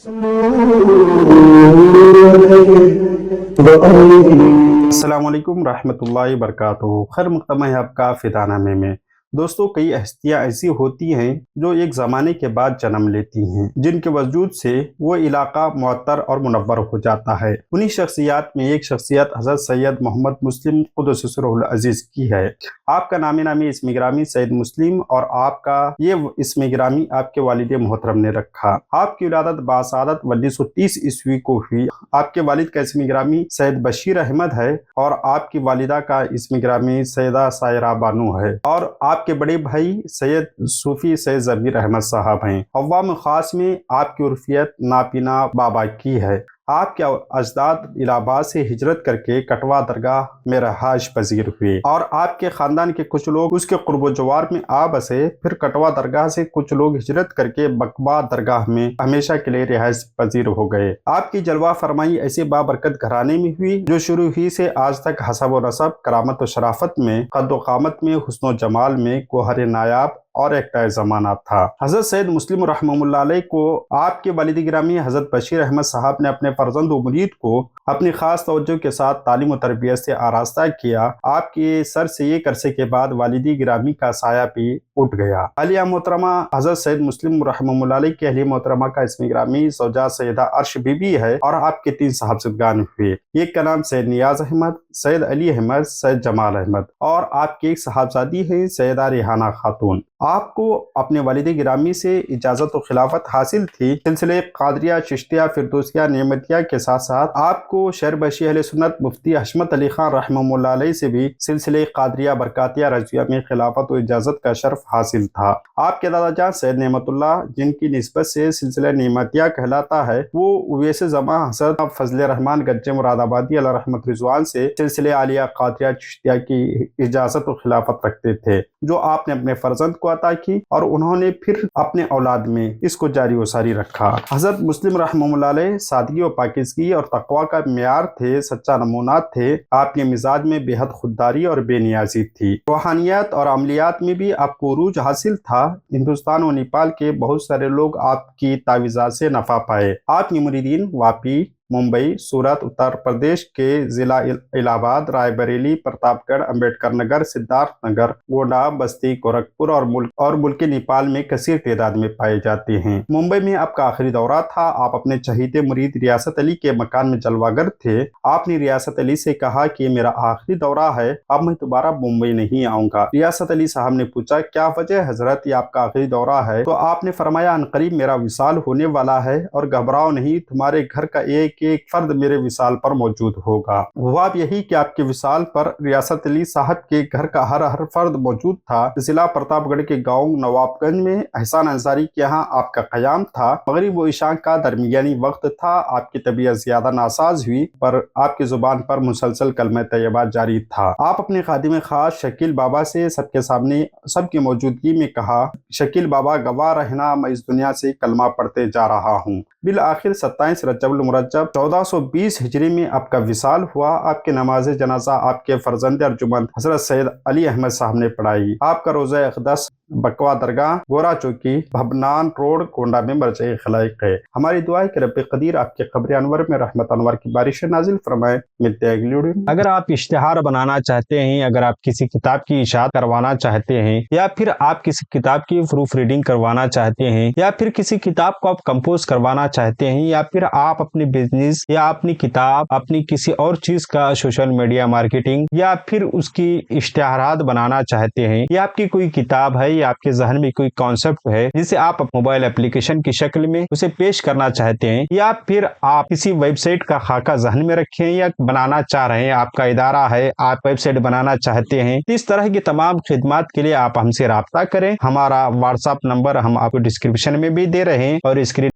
السلام علیکم رحمۃ اللہ وبرکاتہ۔ خیر مقدمہ ہے آپ کا فیضان نامے میں۔ دوستو، کئی ہستیاں ایسی ہوتی ہیں جو ایک زمانے کے بعد جنم لیتی ہیں، جن کے وجود سے وہ علاقہ معطر اور منور ہو جاتا ہے۔ انہی شخصیات میں ایک شخصیت حضرت سید محمد مسلم قدس سرہ العزیز کی ہے۔ آپ کا نام نامی اسم گرامی سید مسلم، اور آپ کا یہ اسم گرامی آپ کے والد محترم نے رکھا۔ آپ کی ولادت باسعادت 1930 عیسوی کو ہوئی۔ آپ کے والد کا اسم گرامی سید بشیر احمد ہے، اور آپ کی والدہ کا اسم گرامی سیدہ سائرہ بانو ہے، اور آپ کے بڑے بھائی سید صوفی سید ضمیر احمد صاحب ہیں۔ عوام خاص میں آپ کی عرفیت ناپینا بابا کی ہے۔ آپ کے اجداد الہ آباد سے ہجرت کر کے کٹوا درگاہ میں رہائش پذیر ہوئے، اور آپ کے خاندان کے کچھ لوگ اس کے قرب و جوار میں آ بسے۔ پھر کٹوا درگاہ سے کچھ لوگ ہجرت کر کے بکوا درگاہ میں ہمیشہ کے لیے رہائش پذیر ہو گئے۔ آپ کی جلوہ فرمائی ایسے بابرکت گھرانے میں ہوئی جو شروع ہی سے آج تک حسب و نسب، کرامت و شرافت میں، قد و قامت میں، حسن و جمال میں گوہر نایاب اور ایک زمانہ تھا۔ حضرت سید مسلم رحمہ اللہ علیہ کو آپ کے والد گرامی حضرت بشیر احمد صاحب نے اپنے فرزند و مرید کو اپنی خاص توجہ کے ساتھ تعلیم و تربیت سے آراستہ کیا۔ آپ کے سر سے ایک عرصے کے بعد والدی گرامی کا سایہ بھی اٹھ گیا۔ اہلیہ محترمہ حضرت سید مسلم رحمہ اللہ علیہ کی اہلیہ محترمہ کا اسم گرامی زوجہ سیدہ عرش بی بی ہے، اور آپ کے 3 صاحبزادگان ہوئے۔ ایک کا نام سید نیاز احمد، سید علی احمد، سید جمال احمد، اور آپ کی ایک صاحبزادی ہے سیدہ ریحانہ خاتون۔ آپ کو اپنے والد گرامی سے اجازت و خلافت حاصل تھی۔ سلسلے قادریہ، چشتیہ، فردوسیہ، نعمتیہ کے ساتھ ساتھ آپ کو شہر بشی اہل سنت مفتی حشمت علی خان رحمہ اللہ علیہ سے بھی سلسلے قادریہ برکاتیہ رضویہ میں خلافت و اجازت کا شرف حاصل تھا۔ آپ کے دادا جان سید نعمت اللہ، جن کی نسبت سے سلسلہ نعمتیہ کہلاتا ہے، وہ اویس زماں حضرت فضل رحمان گنج مراد آبادی علیہ رحمت رضوان سے سلسلے عالیہ قادریہ چشتیہ کی اجازت و خلافت رکھتے تھے، جو آپ نے اپنے فرزند کو عطا کی، اور انہوں نے پھر اپنے اولاد میں اس کو جاری و ساری رکھا۔ حضرت مسلم رحمہ اللہ علیہ سادگی و پاکیزگی اور تقوی کا معیار تھے، سچا نمونات تھے۔ آپ کے مزاج میں بے حد خودداری اور بے نیازی تھی۔ روحانیات اور عملیات میں بھی آپ کو عروج حاصل تھا۔ ہندوستان و نیپال کے بہت سارے لوگ آپ کی تعویذات سے نفع پائے۔ آپ کے مریدین واپی، ممبئی، سورت، اتر پردیش کے ضلع الہ آباد، رائے بریلی، پرتاپ گڑھ، امبیڈکر نگر، سدھارتھ نگر، گوڈا، بستی، گورکھپور اور ملک نیپال میں کثیر تعداد میں پائے جاتے ہیں۔ ممبئی میں آپ کا آخری دورہ تھا۔ آپ اپنے چہیتے مرید ریاست علی کے مکان میں جلوہ گر تھے۔ آپ نے ریاست علی سے کہا کہ میرا آخری دورہ ہے، اب میں دوبارہ ممبئی نہیں آؤں گا۔ ریاست علی صاحب نے پوچھا کیا وجہ حضرت، یہ آپ کا آخری دورہ ہے؟ تو آپ نے فرمایا عنقریب میرا وصال ہونے والا ہے، اور گھبراؤ نہیں، تمہارے گھر کا ایک فرد میرے وصال پر موجود ہوگا۔ ہوا اب یہی کہ آپ کے وصال پر ریاست علی صاحب کے گھر کا ہر فرد موجود تھا۔ ضلع پرتاپ گڑھ کے گاؤں نواب گنج میں احسان انصاری کے یہاں آپ کا قیام تھا۔ مغرب و عشاء کا درمیانی وقت تھا۔ آپ کی طبیعت زیادہ ناساز ہوئی، پر آپ کی زبان پر مسلسل کلمہ طیبہ جاری تھا۔ آپ اپنے خادم خاص شکیل بابا سے سب کے سامنے، سب کی موجودگی میں کہا، شکیل بابا گواہ رہنا، میں اس دنیا سے کلمہ پڑھتے جا رہا ہوں۔ بالآخر 27 رجب المرجب 1420 ہجری میں آپ کا وصال ہوا۔ آپ کے نماز جنازہ آپ کے فرزند ارجمند حضرت سید علی احمد صاحب نے پڑھائی۔ آپ کا روزہ اقدس بکوا درگاہ، گورا چوکی، بھبنان روڈ، گونڈا میں مرجع خلائق ہے۔ ہماری دعا ہے کہ رب قدیر آپ کے قبر انور میں رحمت انور کی بارش نازل فرمائے۔ ملتے ہیں اگلی ویڈیو میں۔ اگر آپ اشتہار بنانا چاہتے ہیں، اگر آپ کسی کتاب کی اشاعت کروانا چاہتے ہیں، یا پھر آپ کسی کتاب کی پروف ریڈنگ کروانا چاہتے ہیں، یا پھر کسی کتاب کو آپ کمپوز کروانا چاہتے ہیں، یا پھر آپ اپنی بزنس یا اپنی کتاب، اپنی کسی اور چیز کا سوشل میڈیا مارکیٹنگ، یا پھر اس کی اشتہارات بنانا چاہتے ہیں، یا آپ کی کوئی کتاب ہے، یا آپ کے ذہن میں کوئی کانسیپٹ ہے جسے آپ موبائل اپلیکیشن کی شکل میں اسے پیش کرنا چاہتے ہیں، یا پھر آپ کسی ویب سائٹ کا خاکہ ذہن میں رکھیں یا بنانا چاہ رہے ہیں، آپ کا ادارہ ہے، آپ ویب سائٹ بنانا چاہتے ہیں، اس طرح کی تمام خدمات کے لیے آپ ہم سے رابطہ کریں۔ ہمارا واٹس ایپ نمبر ہم آپ کو ڈسکرپشن میں بھی دے رہے ہیں، اور اسکرین